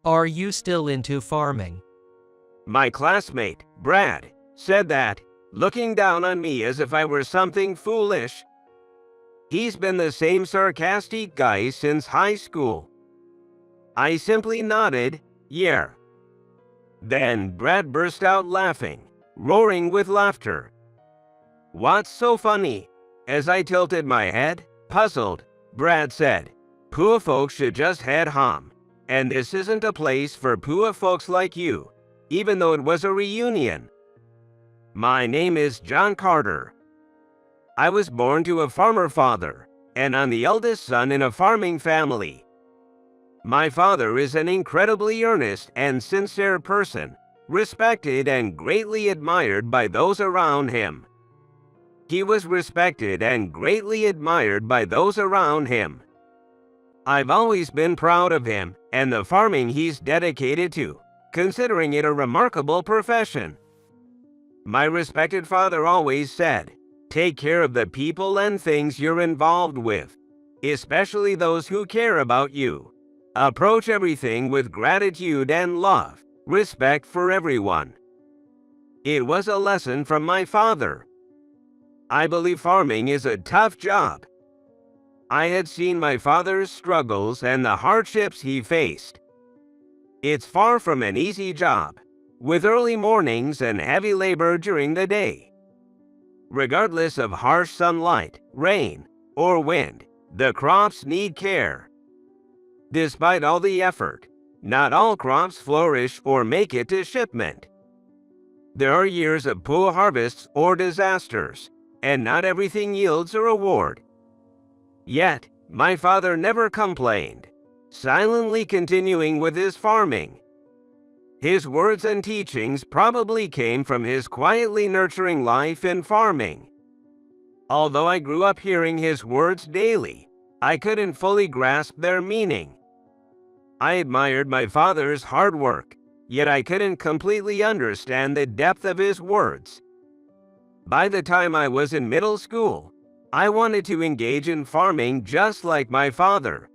Are you still into farming? My classmate, Brad, said that, looking down on me as if I were something foolish. He's been the same sarcastic guy since high school. I simply nodded, yeah. Then Brad burst out laughing, roaring with laughter. What's so funny? As I tilted my head, puzzled, Brad said, "Poor folks should just head home. And this isn't a place for poor folks like you, even though it was a reunion. My name is John Carter. I was born to a farmer father, and I'm the eldest son in a farming family. My father is an incredibly earnest and sincere person, respected and greatly admired by those around him. He was respected and greatly admired by those around him. I've always been proud of him and the farming he's dedicated to, considering it a remarkable profession. My respected father always said, take care of the people and things you're involved with, especially those who care about you. Approach everything with gratitude and love, respect for everyone." It was a lesson from my father. I believe farming is a tough job. I had seen my father's struggles and the hardships he faced. It's far from an easy job, with early mornings and heavy labor during the day. Regardless of harsh sunlight, rain, or wind, the crops need care. Despite all the effort, not all crops flourish or make it to shipment. There are years of poor harvests or disasters, and not everything yields a reward. Yet, my father never complained, silently continuing with his farming. His words and teachings probably came from his quietly nurturing life in farming. Although I grew up hearing his words daily, I couldn't fully grasp their meaning. I admired my father's hard work, yet I couldn't completely understand the depth of his words. By the time I was in middle school, I wanted to engage in farming just like my father.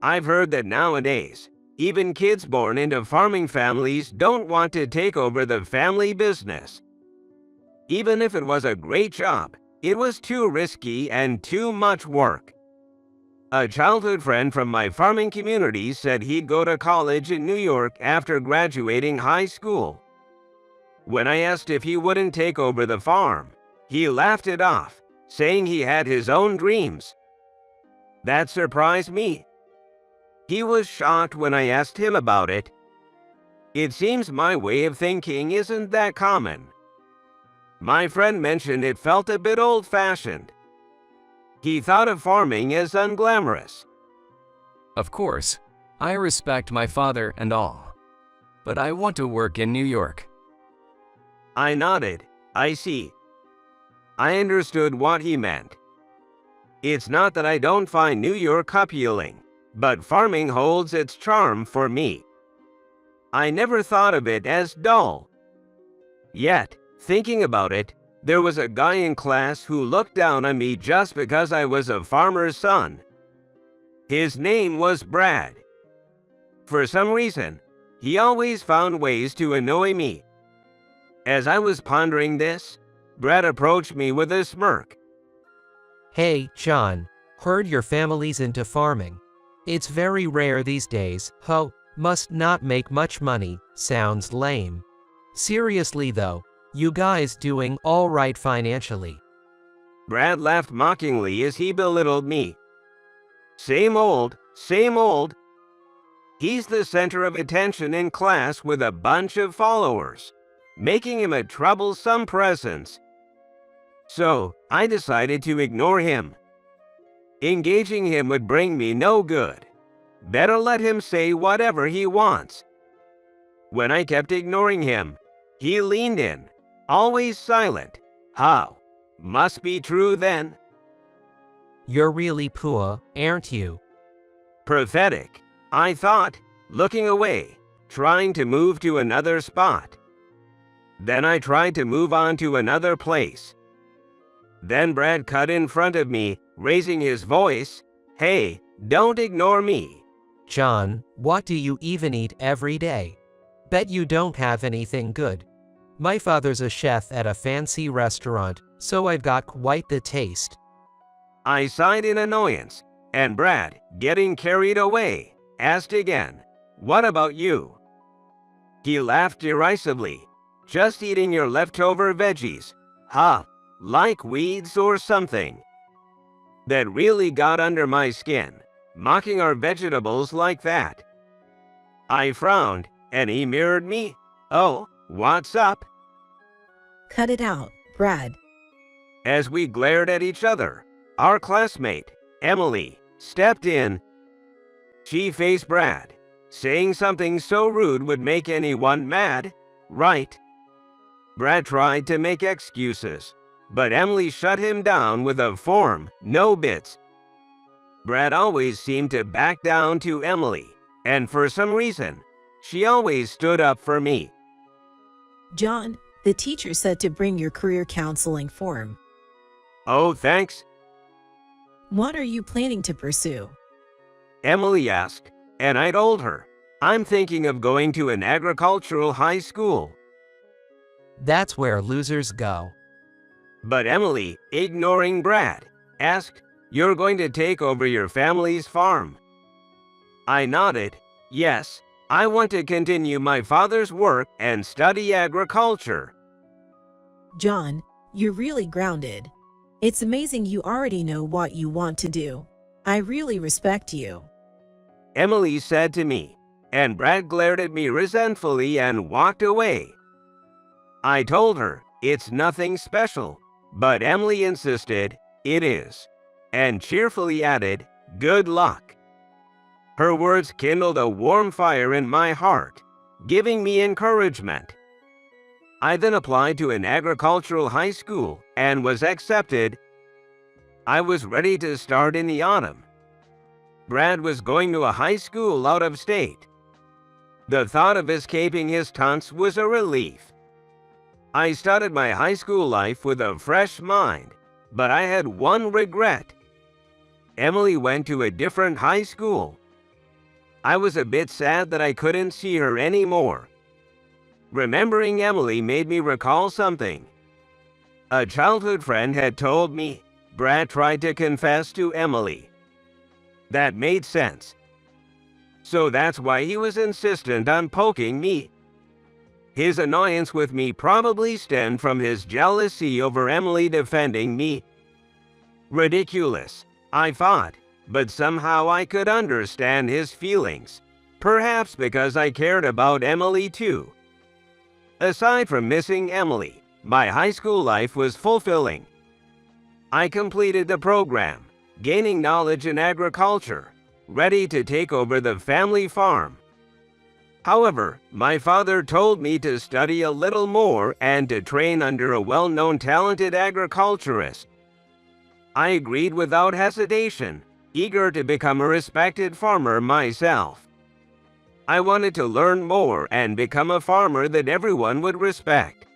I've heard that nowadays, even kids born into farming families don't want to take over the family business. Even if it was a great job, it was too risky and too much work. A childhood friend from my farming community said he'd go to college in New York after graduating high school. When I asked if he wouldn't take over the farm, he laughed it off, saying he had his own dreams. That surprised me. He was shocked when I asked him about it. It seems my way of thinking isn't that common. My friend mentioned it felt a bit old-fashioned. He thought of farming as unglamorous. Of course, I respect my father and all, but I want to work in New York. I nodded. I see. I understood what he meant. It's not that I don't find New York appealing, but farming holds its charm for me. I never thought of it as dull. Yet, thinking about it, there was a guy in class who looked down on me just because I was a farmer's son. His name was Brad. For some reason, he always found ways to annoy me. As I was pondering this, Brad approached me with a smirk. Hey, John, heard your family's into farming. It's very rare these days. Must not make much money, sounds lame. Seriously though, you guys doing all right financially? Brad laughed mockingly as he belittled me. Same old, same old. He's the center of attention in class with a bunch of followers, making him a troublesome presence. So, I decided to ignore him. Engaging him would bring me no good. Better let him say whatever he wants. When I kept ignoring him, he leaned in, always silent. How? Must be true then. You're really poor, aren't you? Pathetic, I thought, looking away, trying to move to another spot. Then I tried to move on to another place. Then Brad cut in front of me, raising his voice. Hey, don't ignore me. John, what do you even eat every day? Bet you don't have anything good. My father's a chef at a fancy restaurant, so I've got quite the taste. I sighed in annoyance, and Brad, getting carried away, asked again, "What about you?" He laughed derisively. "Just eating your leftover veggies. Huh, like weeds or something." That really got under my skin, mocking our vegetables like that. I frowned, and he mirrored me. "Oh, what's up?" Cut it out, Brad. As we glared at each other, our classmate, Emily, stepped in. She faced Brad, saying something so rude would make anyone mad, right? Brad tried to make excuses, but Emily shut him down with a firm "no bits." Brad always seemed to back down to Emily, and for some reason, she always stood up for me. John, the teacher said to bring your career counseling form. "Oh, thanks," What are you planning to pursue? Emily asked, and I told her, "I'm thinking of going to an agricultural high school." That's where losers go. But Emily, ignoring Brad, asked, "You're going to take over your family's farm?" I nodded. "Yes, I want to continue my father's work and study agriculture." John, you're really grounded. It's amazing you already know what you want to do. I really respect you. Emily said to me, and Brad glared at me resentfully and walked away. I told her it's nothing special, but Emily insisted it is, and cheerfully added, "Good luck." Her words kindled a warm fire in my heart, giving me encouragement. I then applied to an agricultural high school and was accepted. I was ready to start in the autumn. Brad was going to a high school out of state. The thought of escaping his taunts was a relief. I started my high school life with a fresh mind, but I had one regret. Emily went to a different high school. I was a bit sad that I couldn't see her anymore. Remembering Emily made me recall something. A childhood friend had told me Brad tried to confess to Emily. That made sense. So that's why he was insistent on poking me. His annoyance with me probably stemmed from his jealousy over Emily defending me. Ridiculous, I thought, but somehow I could understand his feelings, perhaps because I cared about Emily too. Aside from missing Emily, my high school life was fulfilling. I completed the program, gaining knowledge in agriculture, ready to take over the family farm. However, my father told me to study a little more and to train under a well-known talented agriculturist. I agreed without hesitation, eager to become a respected farmer myself. I wanted to learn more and become a farmer that everyone would respect.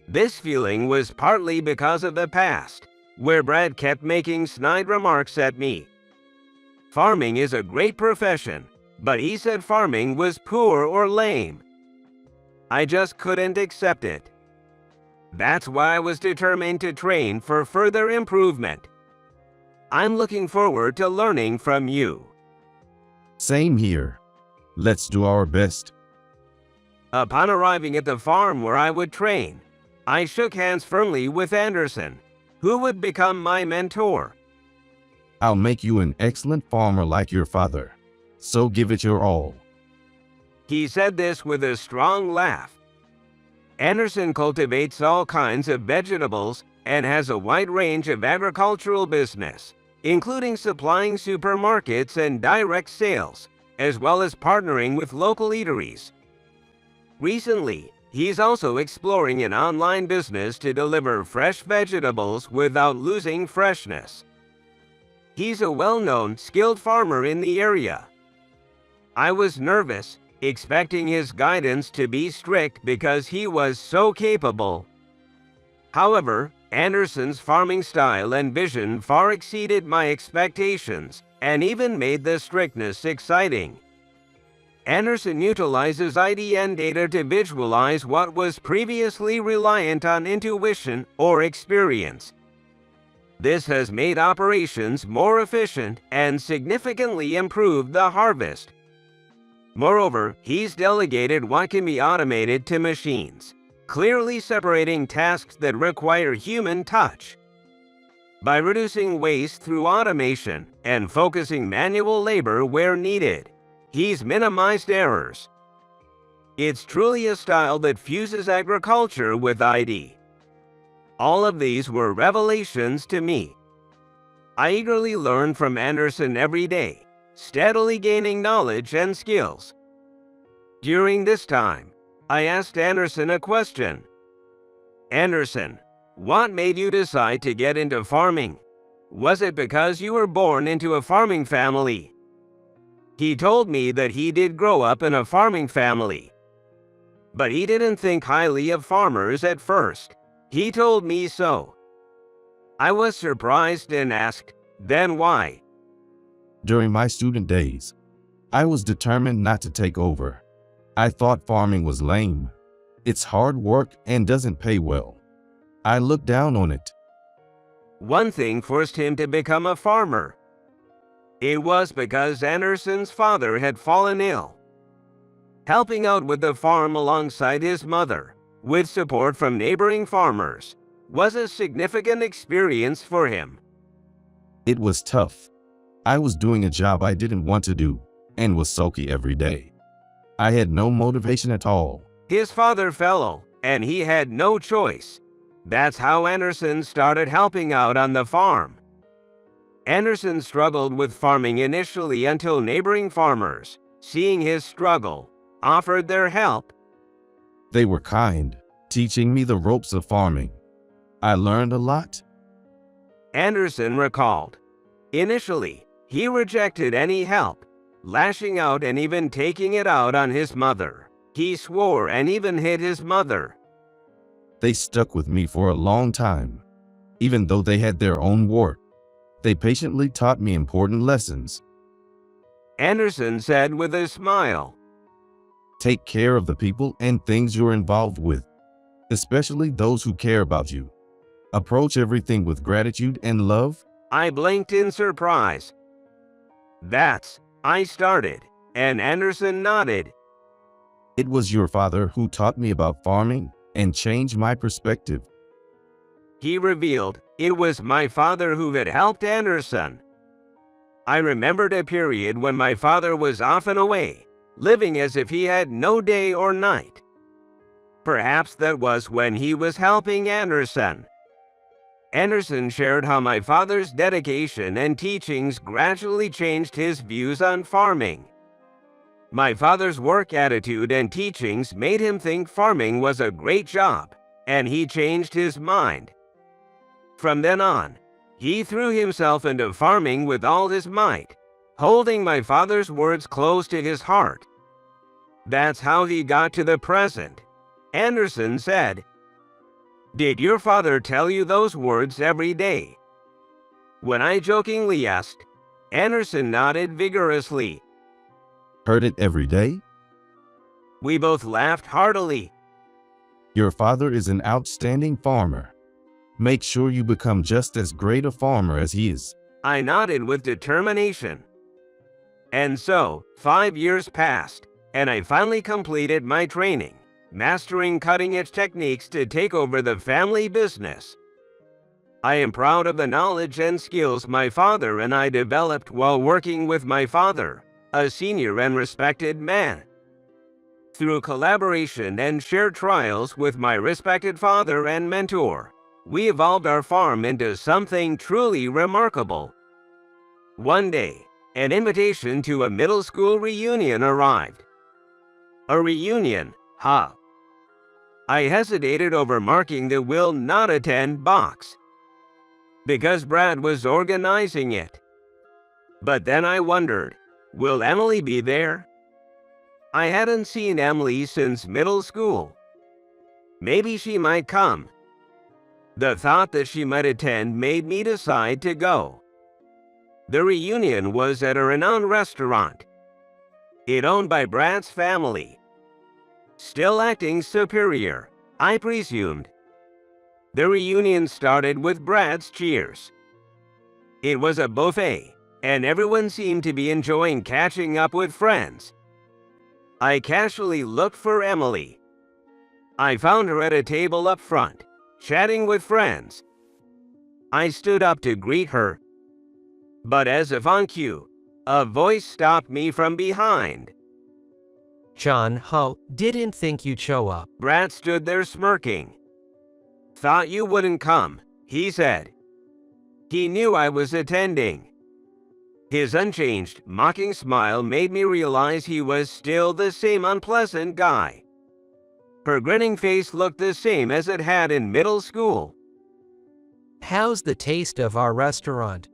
This feeling was partly because of the past, where Brad kept making snide remarks at me. Farming is a great profession, but he said farming was poor or lame. I just couldn't accept it. That's why I was determined to train for further improvement. I'm looking forward to learning from you. Same here. Let's do our best. Upon arriving at the farm where I would train, I shook hands firmly with Anderson, who would become my mentor. I'll make you an excellent farmer like your father. So give it your all. He said this with a strong laugh. Anderson cultivates all kinds of vegetables and has a wide range of agricultural business, including supplying supermarkets and direct sales, as well as partnering with local eateries. Recently, he's also exploring an online business to deliver fresh vegetables without losing freshness. He's a well-known, skilled farmer in the area. I was nervous, expecting his guidance to be strict because he was so capable. However, Anderson's farming style and vision far exceeded my expectations and even made the strictness exciting. Anderson utilizes IDN data to visualize what was previously reliant on intuition or experience. This has made operations more efficient and significantly improved the harvest. Moreover, he's delegated what can be automated to machines, clearly separating tasks that require human touch. By reducing waste through automation and focusing manual labor where needed, he's minimized errors. It's truly a style that fuses agriculture with ID. All of these were revelations to me. I eagerly learn from Anderson every day, steadily gaining knowledge and skills. During this time, I asked Anderson a question. Anderson, what made you decide to get into farming? Was it because you were born into a farming family? He told me that he did grow up in a farming family, but he didn't think highly of farmers at first. He told me so. I was surprised and asked, then why? During my student days, I was determined not to take over. I thought farming was lame. It's hard work and doesn't pay well. I looked down on it. One thing forced him to become a farmer. It was because Anderson's father had fallen ill. Helping out with the farm alongside his mother, with support from neighboring farmers, was a significant experience for him. It was tough. I was doing a job I didn't want to do and was sulky every day. I had no motivation at all. His father fell ill, and he had no choice. That's how Anderson started helping out on the farm. Anderson struggled with farming initially until neighboring farmers, seeing his struggle, offered their help. They were kind, teaching me the ropes of farming. I learned a lot. Anderson recalled. Initially, he rejected any help, lashing out and even taking it out on his mother. He swore and even hit his mother. They stuck with me for a long time. Even though they had their own work, they patiently taught me important lessons. Anderson said with a smile. Take care of the people and things you're involved with, especially those who care about you. Approach everything with gratitude and love. I blinked in surprise. I started, and Anderson nodded. It was your father who taught me about farming and changed my perspective. He revealed it was my father who had helped Anderson. I remembered a period when my father was often away, living as if he had no day or night. Perhaps that was when he was helping Anderson. Anderson shared how my father's dedication and teachings gradually changed his views on farming. My father's work attitude and teachings made him think farming was a great job, and he changed his mind. From then on, he threw himself into farming with all his might, holding my father's words close to his heart. That's how he got to the present. Anderson said, "Did your father tell you those words every day?" When I jokingly asked, Anderson nodded vigorously. Heard it every day? We both laughed heartily. Your father is an outstanding farmer. Make sure you become just as great a farmer as he is. I nodded with determination. And so, 5 years passed, and I finally completed my training, mastering cutting-edge techniques to take over the family business. I am proud of the knowledge and skills my father and I developed while working with my father, a senior and respected man. Through collaboration and shared trials with my respected father and mentor, we evolved our farm into something truly remarkable. One day, an invitation to a middle school reunion arrived. A reunion, huh? I hesitated over marking the "will not attend" box, because Brad was organizing it. But then I wondered, will Emily be there? I hadn't seen Emily since middle school. Maybe she might come. The thought that she might attend made me decide to go. The reunion was at a renowned restaurant. It owned by Brad's family. Still acting superior, I presumed. The reunion started with Brad's cheers. It was a buffet, and everyone seemed to be enjoying catching up with friends. I casually looked for Emily. I found her at a table up front, chatting with friends. I stood up to greet her, but as if on cue, a voice stopped me from behind. John, didn't think you'd show up. Brad stood there smirking. Thought you wouldn't come, he said. He knew I was attending. His unchanged, mocking smile made me realize he was still the same unpleasant guy. Her grinning face looked the same as it had in middle school. How's the taste of our restaurant?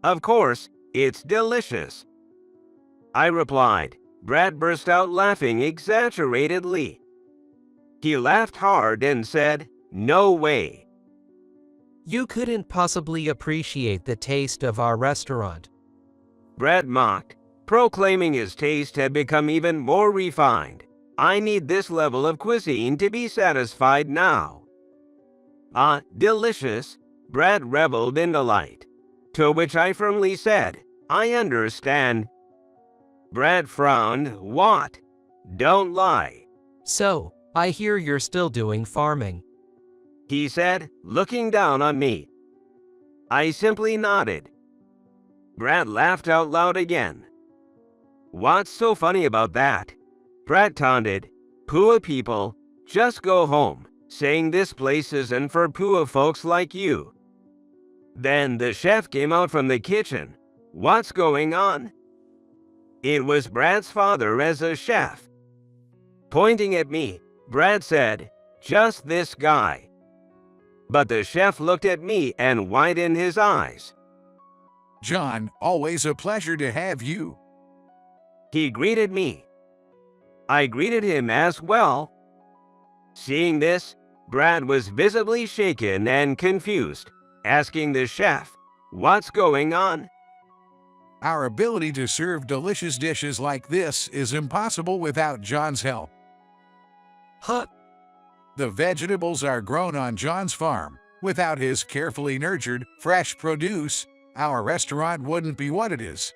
Of course, it's delicious, I replied. Brad burst out laughing exaggeratedly. He laughed hard and said, "No way. You couldn't possibly appreciate the taste of our restaurant." Brad mocked, proclaiming his taste had become even more refined. I need this level of cuisine to be satisfied now. Delicious, Brad reveled in delight. To which I firmly said, I understand. Brad frowned. What? Don't lie. So, I hear you're still doing farming, he said, looking down on me. I simply nodded. Brad laughed out loud again. What's so funny about that? Brad taunted. Poor people, just go home, saying this place isn't for poor folks like you. Then the chef came out from the kitchen. What's going on? It was Brad's father as a chef. Pointing at me, Brad said, "Just this guy." But the chef looked at me and widened his eyes. John, always a pleasure to have you. He greeted me. I greeted him as well. Seeing this, Brad was visibly shaken and confused, asking the chef, "What's going on?" Our ability to serve delicious dishes like this is impossible without John's help. The vegetables are grown on John's farm. Without his carefully nurtured, fresh produce, our restaurant wouldn't be what it is.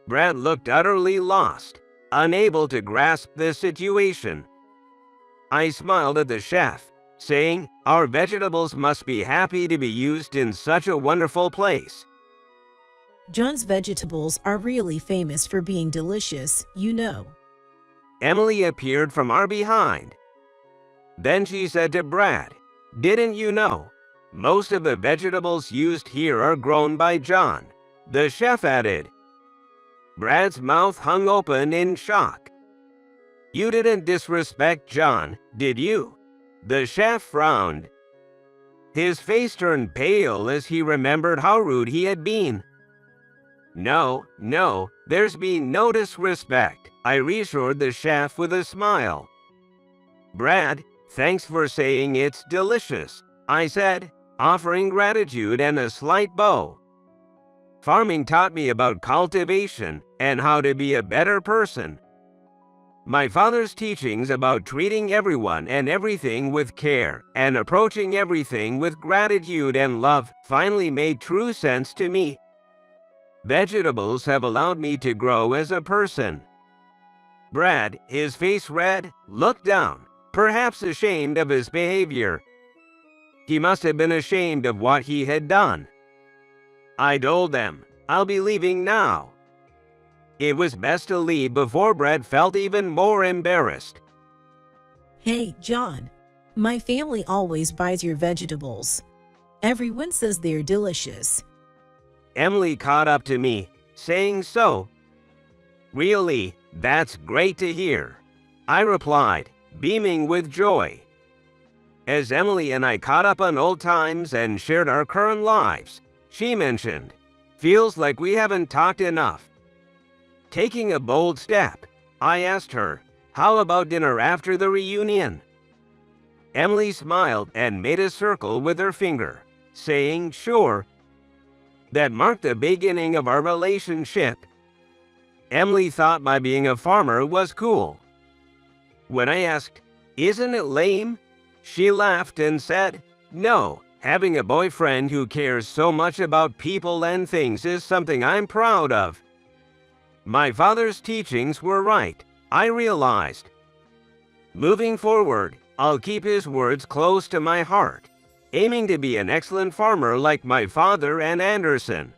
Brad looked utterly lost, unable to grasp the situation. I smiled at the chef, saying, "Our vegetables must be happy to be used in such a wonderful place." John's vegetables are really famous for being delicious, you know. Emily appeared from our behind. Then she said to Brad, "Didn't you know? Most of the vegetables used here are grown by John," the chef added. Brad's mouth hung open in shock. "You didn't disrespect John, did you?" The chef frowned. His face turned pale as he remembered how rude he had been. No, there's been no disrespect," I reassured the chef with a smile. "Brad, thanks for saying it's delicious," I said, offering gratitude and a slight bow. Farming taught me about cultivation and how to be a better person. My father's teachings about treating everyone and everything with care and approaching everything with gratitude and love finally made true sense to me. Vegetables have allowed me to grow as a person. Brad, his face red, looked down, perhaps ashamed of his behavior. He must have been ashamed of what he had done. I told them, "I'll be leaving now." It was best to leave before Brad felt even more embarrassed. Hey, John, my family always buys your vegetables. Everyone says they're delicious. Emily caught up to me, saying so. "Really, that's great to hear," I replied, beaming with joy. As Emily and I caught up on old times and shared our current lives, she mentioned, "Feels like we haven't talked enough." Taking a bold step, I asked her, "How about dinner after the reunion?" Emily smiled and made a circle with her finger, saying, "Sure." That marked the beginning of our relationship. Emily thought my being a farmer was cool. When I asked, "Isn't it lame?" she laughed and said, "No, having a boyfriend who cares so much about people and things is something I'm proud of." My father's teachings were right, I realized. Moving forward, I'll keep his words close to my heart, aiming to be an excellent farmer like my father and Anderson.